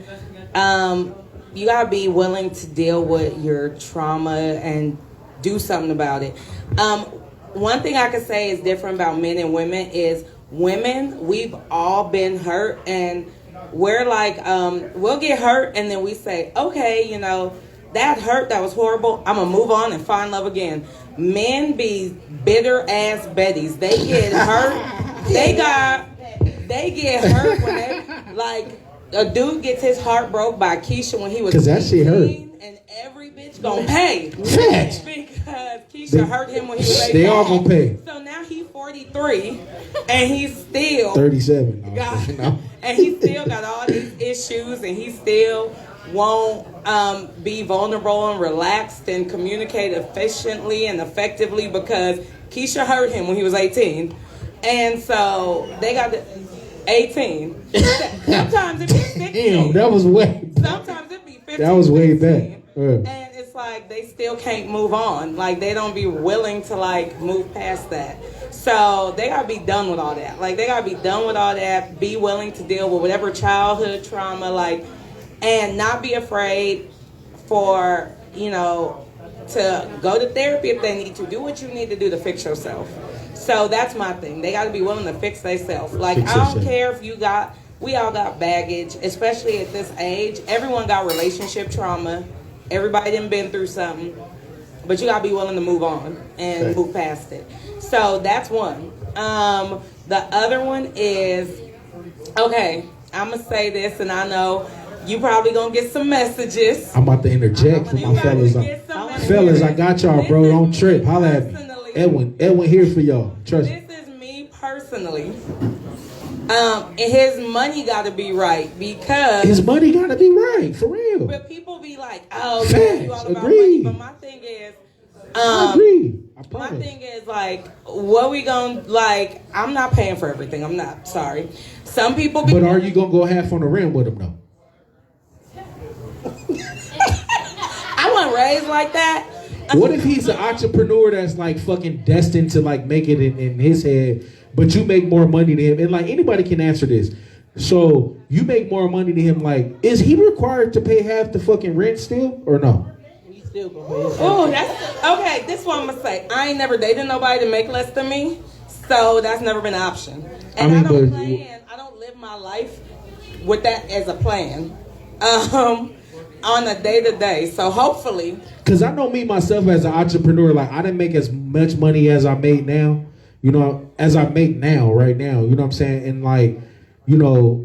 you gotta be willing to deal with your trauma and do something about it. One thing I could say is different about men and women is women, we've all been hurt, and we're like, we'll get hurt and then we say, okay, you know, that hurt, that was horrible, I'm gonna move on and find love again. Men be bitter ass Bettys. They get hurt. They get hurt when they, like, a dude gets his heart broke by Keisha when he was 'cause that shit hurt. And every bitch gonna pay. Because Keisha hurt him when he was 18. They all gonna pay. So now he's 43 and he's still 37. And he still got all these issues and he still won't be vulnerable and relaxed and communicate efficiently and effectively because Keisha hurt him when he was 18. And so they got the 18. Sometimes it be 16. Damn, that was way back. Sometimes it be 15. That was way 16. back. And it's it's like they still can't move on. Like they don't be willing to like move past that. So they gotta be done with all that. Like they gotta be done with all that. Be willing to deal with whatever childhood trauma, like, and not be afraid for, you know, to go to therapy if they need to. Do what you need to do to fix yourself. So that's my thing. They got to be willing to fix themselves. Like, I don't care if you got, we all got baggage, especially at this age. Everyone got relationship trauma. Everybody done been through something. But you got to be willing to move on and move past it. So that's one. The other one is, okay, I'm going to say this, and I know you probably going to get some messages. I'm about to interject for my fellas. Fellas, I got y'all, bro. Don't trip. Holla at me. Edwin here for y'all. Trust me. This is me personally. And his money got to be right because his money got to be right for real. But people be like, "Oh, facts, you all about agreed. money." But my thing is, I agree. My thing is like, what we gonna like? I'm not paying for everything. I'm not. Sorry. Some people. But are you gonna go half on the rim with him though? I wasn't raised like that. What if he's an entrepreneur that's like fucking destined to like make it in his head, but you make more money than him? And like anybody can answer this. So you make more money than him. Like, is he required to pay half the fucking rent still or no? Oh, that's okay. This one I'm gonna say. I ain't never dated nobody to make less than me, so that's never been an option. And I don't live my life with that as a plan. On a day-to-day. So hopefully. Because I know me myself as an entrepreneur, like I didn't make as much money as I made now, you know, as I make now, right now, you know what I'm saying? And like, you know,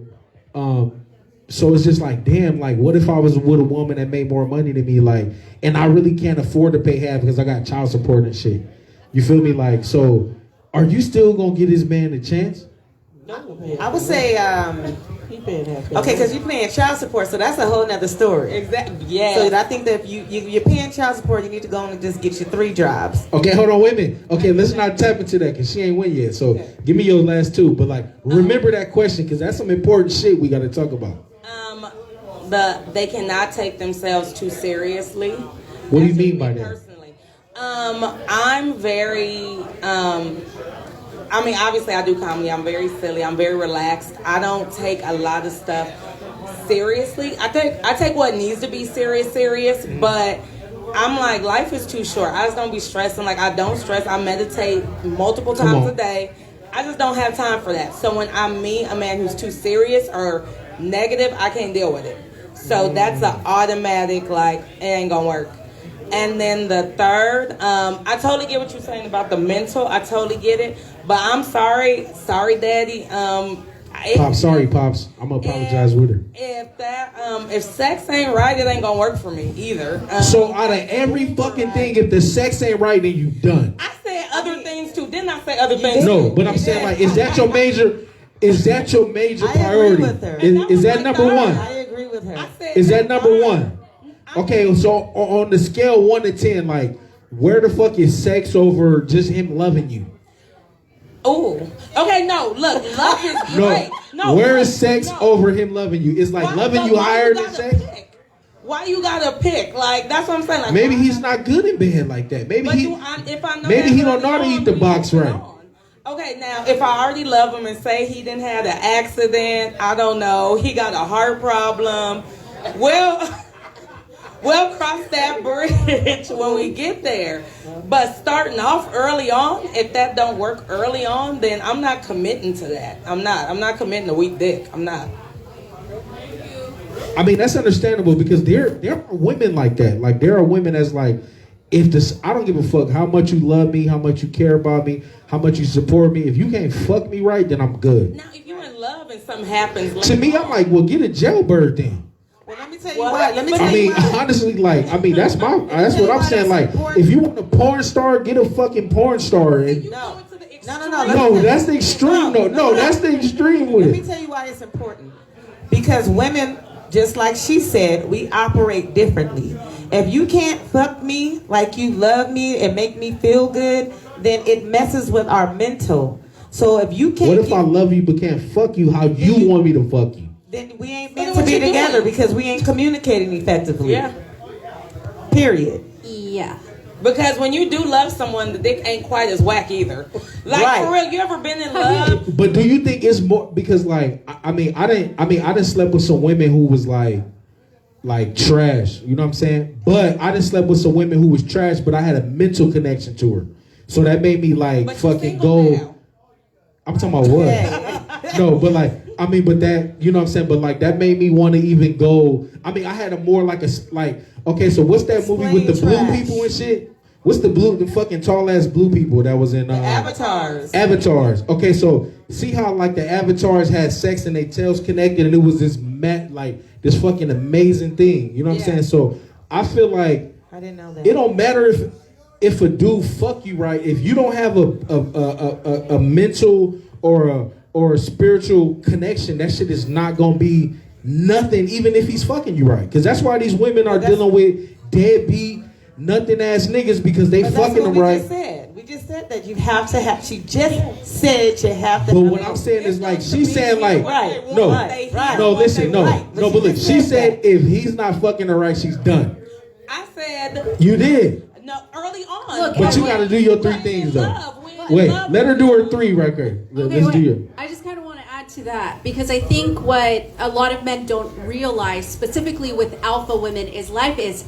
so it's just like, damn, like what if I was with a woman that made more money than me, like, and I really can't afford to pay half because I got child support and shit. You feel me? Like, so are you still going to give this man a chance? I would say, okay, because you're paying child support, so that's a whole nother story. Exactly. Yeah. So I think that if you're paying child support, you need to go on and just get you 3 jobs. Okay, hold on, wait a minute. Okay, let's not tap into that because she ain't win yet. So give me your last 2. But like, remember that question because that's some important shit we got to talk about. They cannot take themselves too seriously. What do you mean by that? Personally, I'm very. I mean, obviously, I do comedy. I'm very silly. I'm very relaxed. I don't take a lot of stuff seriously. I take what needs to be serious, but I'm like, life is too short. I just don't be stressing. Like, I don't stress. I meditate multiple times a day. I just don't have time for that. So when I meet a man who's too serious or negative, I can't deal with it. So that's an automatic, like, it ain't gonna work. And then the third, I totally get what you're saying about the mental. I totally get it. But I'm sorry, Daddy. Pops, sorry, Pops. I'm gonna apologize with her. If sex ain't right, it ain't gonna work for me either. So out of every fucking thing, if the sex ain't right, then you done. I said other things too. Didn't I say other things? No, but I'm saying like, is that your major? Is that your major priority? Is that number one? I agree with her. Is that number one? Okay, so on the scale 1 to 10, like, where the fuck is sex over just him loving you? Oh, okay, no, look, love is great. No, where is sex over him loving you? Is like loving you higher than sex? Why you gotta pick? Like, that's what I'm saying. Like, maybe he's not good in bed like that. Maybe he don't know how to eat the box right. Okay, now if I already love him and say he didn't have an accident, I don't know, he got a heart problem. We'll cross that bridge when we get there. But starting off early on, if that don't work early on, then I'm not committing to that. I'm not committing to weak dick. I'm not. I mean, that's understandable because there are women like that. Like, there are women that's like, I don't give a fuck how much you love me, how much you care about me, how much you support me. If you can't fuck me right, then I'm good. Now, if you're in love and something happens, to me, I'm like, well, get a jailbird then. Well, let me tell you what. Honestly, like, that's what I'm saying. Like, if you want a porn star, get a fucking porn star. And No, that's the extreme. No, that's the extreme with it. Let me tell you why it's important. Because women, just like she said, we operate differently. If you can't fuck me like you love me and make me feel good, then it messes with our mental. So if you can't. What if I love you but can't fuck you how you want me to fuck you? Then we ain't meant to be together because we ain't communicating effectively. Yeah. Period. Yeah. Because when you do love someone, the dick ain't quite as whack either. Like Right. for real, you ever been in love? But do you think it's more because like I didn't slept with some women who was like trash, you know what I'm saying? But I done slept with some women who was trash, but I had a mental connection to her. So that made me like But you fucking single go. now. I'm talking about what? No, but like but that, you know what I'm saying? But like that made me want to even go. I had a more like okay, so what's that movie with the Explain blue trash. people and shit? What's the fucking tall ass blue people that was in Avatars. Avatars. Okay, so see how like the avatars had sex and their tails connected and it was this this fucking amazing thing. You know what I'm saying? So I feel like I didn't know that. it don't matter if a dude fuck you right, if you don't have a mental or a spiritual connection, that shit is not gonna be nothing, even if he's fucking you right. Because that's why these women are dealing with deadbeat, nothing ass niggas because they But fucking that's what them we right. just said. We just said that you have to have. She just said you have to. But have what I'm saying is like she's saying like Right. no, Right. Right. no, listen, no, Right. But no, she but look, just she said said if he's not fucking her right, she's done. I said You did, no early on. Look, but you Edwin, got to do your three we're in things though. love. We're in Wait, love. let her do her three record. Okay, Let's do wait. your. I just kind of want to add to that because I think what a lot of men don't realize, specifically with alpha women, is life is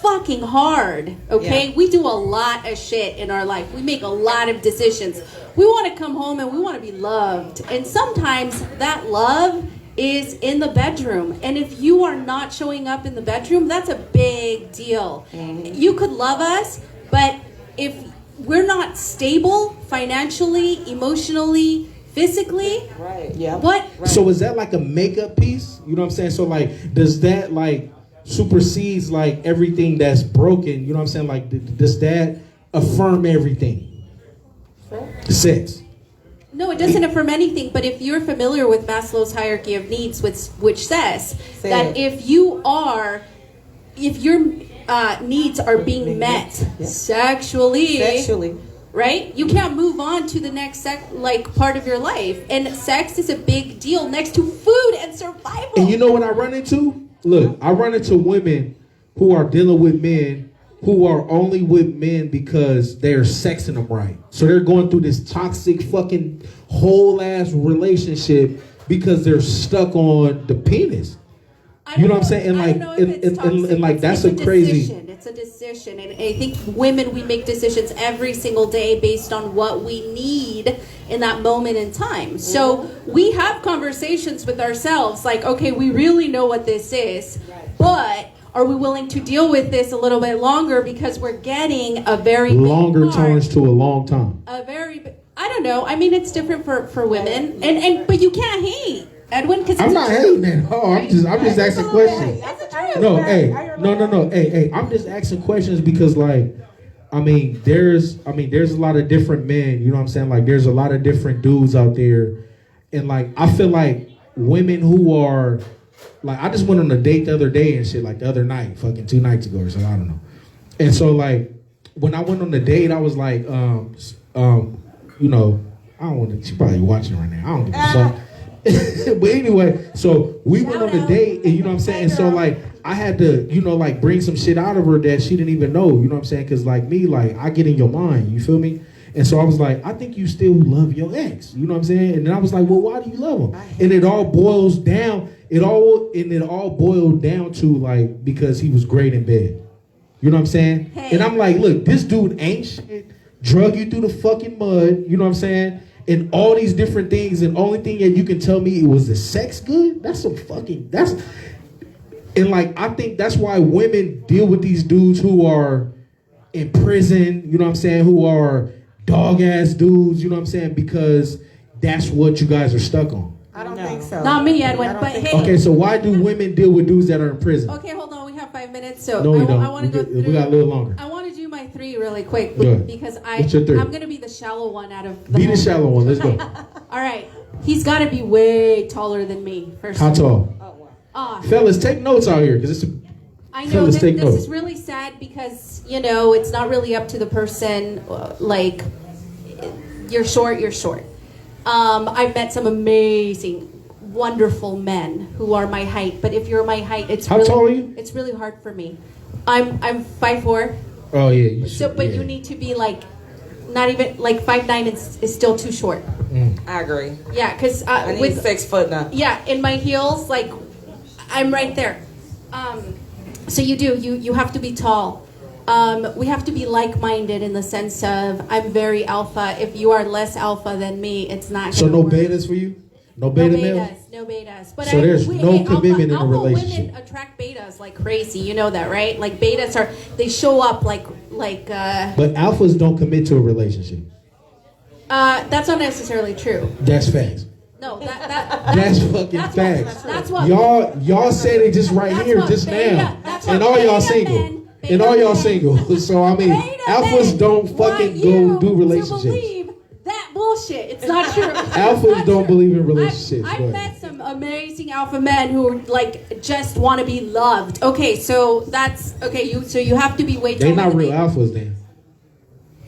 fucking hard. Okay, Yeah. we do a lot of shit in our life. We make a lot of decisions. We want to come home and we want to be loved, and sometimes that love is in the bedroom. And if you are not showing up in the bedroom, that's a big deal. You could love us, but if we're not stable financially, emotionally, physically, Right. Yeah. what? So is that like a makeup piece? You know what I'm saying? So like, does that like supersedes like everything that's broken? You know what I'm saying? Like, does that affirm everything? Sex. No, it doesn't affirm anything. But if you're familiar with Maslow's hierarchy of needs, which says Say that it. if your needs are being met Yeah. sexually, right? You can't move on to the next part of your life, and sex is a big deal next to food and survival. And you know what I run into? Look, I run into women who are dealing with men who are only with men because they're sexing them right. So they're going through this toxic fucking whole ass relationship because they're stuck on the penis. I You know don't what I'm saying? And I like, don't know if it's toxic. and like that's a It's crazy. decision. It's a decision, and I think women, we make decisions every single day based on what we need in that moment in time. So we have conversations with ourselves, like, okay, we really know what this is, but are we willing to deal with this a little bit longer because we're getting a very big Longer part, tolerance to a long time. I don't know. I mean, it's different for women, and but you can't hate. Edwin, because I'm not hating at all. I'm just asking questions. That's the truth. No, hey, no. Hey, I'm just asking questions because, like, there's a lot of different men. You know what I'm saying? Like, there's a lot of different dudes out there, and like, I feel like women who are, like, I just went on a date the other day and shit, like the other night, fucking 2 nights ago or something. I don't know. And so, like, when I went on the date, I was like, you know, I don't want to. She probably watching right now. I don't give a fuck. But anyway, so we went on the date, and you know what I'm saying? And so, like, I had to, you know, like, bring some shit out of her that she didn't even know, you know what I'm saying? Because, like, me, like, I get in your mind, you feel me? And so I was like, I think you still love your ex, you know what I'm saying? And then I was like, well, why do you love him? And it all boils down, it all boiled down to, like, because he was great in bed. You know what I'm saying? Hey. And I'm like, look, this dude ain't shit, drug you through the fucking mud, you know what I'm saying? And all these different things, and only thing that you can tell me it was the sex good? And like, I think that's why women deal with these dudes who are in prison, you know what I'm saying, who are dog ass dudes, you know what I'm saying, because that's what you guys are stuck on. I don't think so. Not me, Edwin, I don't but think hey. Okay, so why do women deal with dudes that are in prison? Okay, hold on. We have 5 minutes, so No, we don't. I want to go through. We got a little longer. I want to do my 3 really quick Good. because What's your 3? I'm going to be the shallow one out of the Be whole- the shallow one. Let's go. All right, he's got to be way taller than me. First, How tall? Ah, Fellas, take notes out here, because it's I know fellas, this take notes. is really sad because it's not really up to the person. Like, you're short. I've met some amazing, wonderful men who are my height. But if you're my height, How tall are you? It's really hard for me. I'm 5'4". Oh yeah. You So, should, but yeah. you need to be like, not even like 5'9" is still too short. I agree. Yeah, because I need with 6 foot now. yeah, in my heels, like I'm right there. So you have to be tall. We have to be like-minded in the sense of I'm very alpha. If you are less alpha than me, it's not. So gonna no work. betas for you? No No beta male? betas, no betas. But So there's no commitment in a alpha relationship. women attract betas like crazy. You know that, right? Like betas they show up like. But alphas don't commit to a relationship. That's not necessarily true. That's facts. No, That's fucking that's facts. That's what. Y'all said it just right That's here, what just beta- now. that's And what all y'all beta single. men- And all beta y'all men- single. So I mean, Beta alphas men don't want fucking you go do to relationships. believe that bullshit. It's not true. Alphas don't believe in relationships. Go I've ahead. met some amazing alpha men who like just want to be loved. Okay, so that's okay. You have to be way They taller not than real me. alphas then.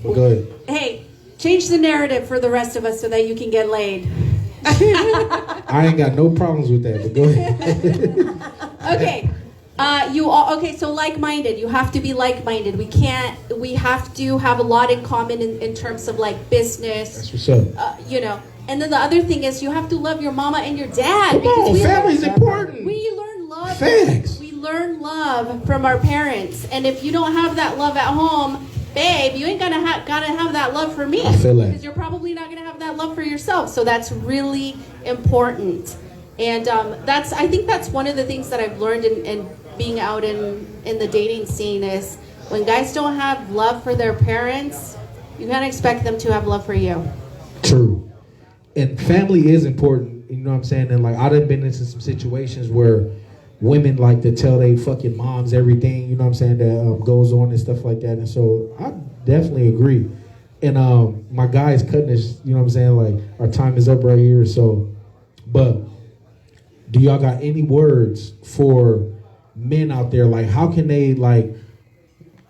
But go ahead. Hey, change the narrative for the rest of us so that you can get laid. I ain't got no problems with that, but go ahead. Okay. You all okay? So like-minded. You have to be like-minded. We have to have a lot in common in terms of like business. That's what's up. You know. And then the other thing is you have to love your mama and your dad. Come because on, we family's learn- important. We learn love. Facts. We learn love from our parents, and if you don't have that love at home, babe, you ain't gotta have that love for me. I feel that. Because you're probably not gonna have that love for yourself. So that's really important. And I think that's one of the things that I've learned in being out in the dating scene is when guys don't have love for their parents, you can't expect them to have love for you. True. And family is important, you know what I'm saying? And like I done been into some situations where women like to tell they fucking moms everything, you know what I'm saying, that goes on and stuff like that. And so I definitely agree. And my guy is cutting this, you know what I'm saying, like our time is up right here. So, but do y'all got any words for men out there? Like how can they like,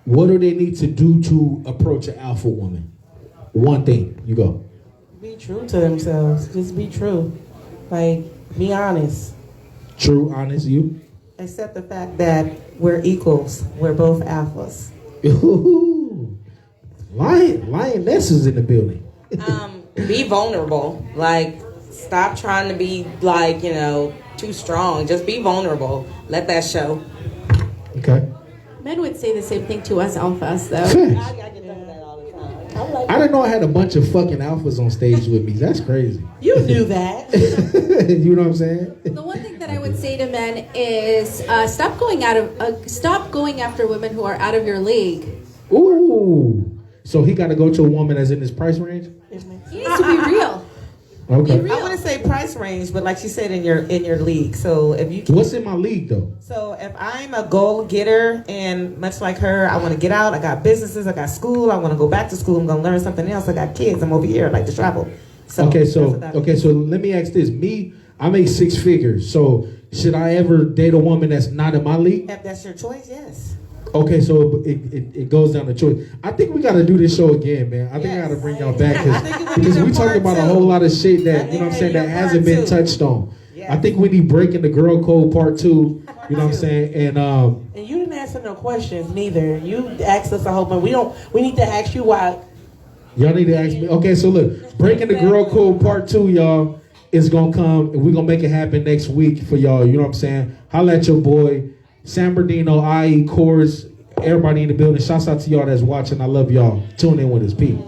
what do they need to do to approach an alpha woman? One thing, you go. Be true to themselves. Just be true. Like, be honest. True, honest, you? Accept the fact that we're equals. We're both alphas. Ooh. Lioness is in the building. Be vulnerable. Like, stop trying to be like, too strong. Just be vulnerable. Let that show. Okay. Men would say the same thing to us alphas, though. Facts. I get that all the time. I didn't know I had a bunch of fucking alphas on stage with me. That's crazy. You knew that. You know what I'm saying? The one thing that I would say to men is stop going after women who are out of your league. Ooh. So he got to go to a woman that's in his price range? He needs to be real. Okay. Be real. I want to say price range, but like she said, in your league. So if you What's in my league though? So if I'm a goal getter and much like her, I want to get out. I got businesses. I got school. I want to go back to school. I'm going to learn something else. I got kids. I'm over here. I like to travel. So Okay, that's so what that means. let me ask this. Me, I make 6 figures. So should I ever date a woman that's not in my league? If that's your choice, yes. Okay, so it goes down to choice. I think we got to do this show again, man. I think I got to bring y'all back I think we need because a we talk part about a two. whole lot of shit I that you think know what I'm we saying need a that hasn't part been two. touched on. Yes. I think we need breaking the girl code part 2. You know what I'm saying? And And you didn't answer no questions neither. You asked us a whole bunch. We need to ask you why. y'all need to ask me. Okay, so look, breaking the girl code part 2, y'all, is gonna come and we're gonna make it happen next week for y'all. You know what I'm saying? Holla at your boy, San Bernardino, IE Course, everybody in the building. Shouts out to y'all that's watching. I love y'all. Tune in with us. Peace.